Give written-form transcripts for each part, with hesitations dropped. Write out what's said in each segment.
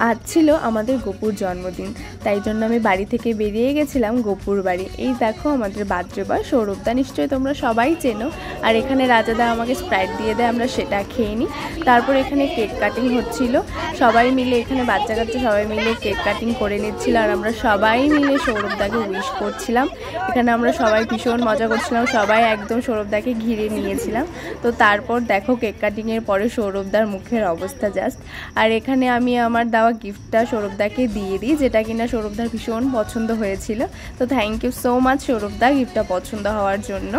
আজ ছিল আমাদের গোপুর জন্মদিন, তাই জন্য আমি বাড়ি থেকে বেরিয়ে গেছিলাম গোপুর বাড়ি। এই দেখো আমাদের বার্থডে বয় সৌরভদা, নিশ্চয়ই তোমরা সবাই চেনো। আর এখানে রাজাদা আমাকে স্প্রাইট দিয়ে দেয়, আমরা সেটা খেয়ে নিই। তারপর এখানে কেক কাটিং হচ্ছিল, সবাই মিলে এখানে বাচ্চা কাচ্চা সবাই মিলে কেক কাটিং করে নিচ্ছিল। আর আমরা সবাই মিলে সৌরভদাকে উইশ করছিলাম। এখানে আমরা সবাই ভীষণ মজা করছিলাম, সবাই একদম সৌরভদাকে ঘিরে নিয়েছিলাম। তো তারপর দেখো কেক কাটিংয়ের পরে সৌরভদার মুখের অবস্থা জাস্ট। আর এখানে আমি আমার দেওয়া গিফটটা সৌরভদাকে দিয়ে দিই, যেটা কিনা সৌরভদার ভীষণ পছন্দ হয়েছিল। তো থ্যাংক ইউ সো মাচ সৌরভদা গিফটটা পছন্দ হওয়ার জন্য।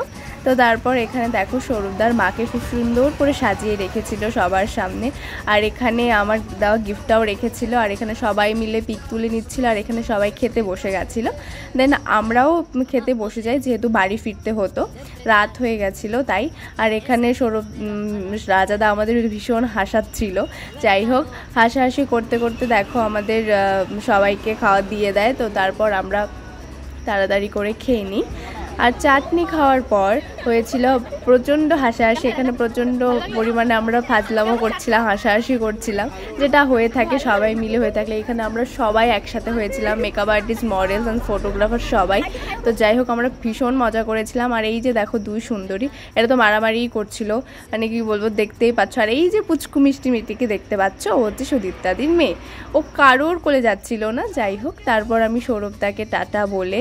তো তারপর এখানে দেখো সৌরভদার মাকে খুব সুন্দর করে সাজিয়ে রেখেছিল সবার সামনে। আর এখানে আমার দেওয়া গিফটটাও রেখেছিল। আর এখানে সবাই মিলে পিক তুলে নিচ্ছিল। আর এখানে সবাই খেতে বসে গেছিলো। দেন আমরাও খেতে বসে যাই, যেহেতু বাড়ি ফিরতে হতো, রাত হয়ে গেছিলো তাই। আর এখানে রাজাদা আমাদের ভীষণ হাসাচ্ছিল। যাই হোক, হাসাহাসি করতে করতে দেখো আমাদের সবাইকে খাওয়া দিয়ে দেয়। তো তারপর আমরা তাড়াতাড়ি করে খেয়ে নিই। আর চাটনি খাওয়ার পর হয়েছিল প্রচণ্ড হাসাহাসি। এখানে প্রচণ্ড পরিমাণে আমরা ফাজলামো করছিলাম, হাসাহাসি করছিলাম, যেটা হয়ে থাকে সবাই মিলে হয়ে থাকলে। এখানে আমরা সবাই একসাথে হয়েছিলাম, makeup artist, models and photographer সবাই। তো যাই হোক, আমরা ভীষণ মজা করেছিলাম। আর এই যে দেখো দুই সুন্দরী, এটা তো মারামারিই করছিল, মানে কি বলবো, দেখতেই পাচ্ছ। আর এই যে পুচকু মিষ্টি মিষ্টিকে দেখতে পাচ্ছ, ও হচ্ছে সুদীপ্তাদির মেয়ে, ও কারোর কোলে যাচ্ছিল না। যাই হোক, তারপর আমি সৌরভদাকে টাটা বলে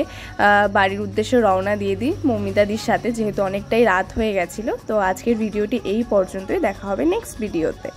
বাড়ির উদ্দেশ্যে রওনা দিয়ে দিই মৌমিতাদির সাথে, যেহেতু অনেকটাই রাত হয়ে গেছিলো। তো আজকের ভিডিওটি এই পর্যন্তই, দেখা হবে নেক্সট ভিডিওতে।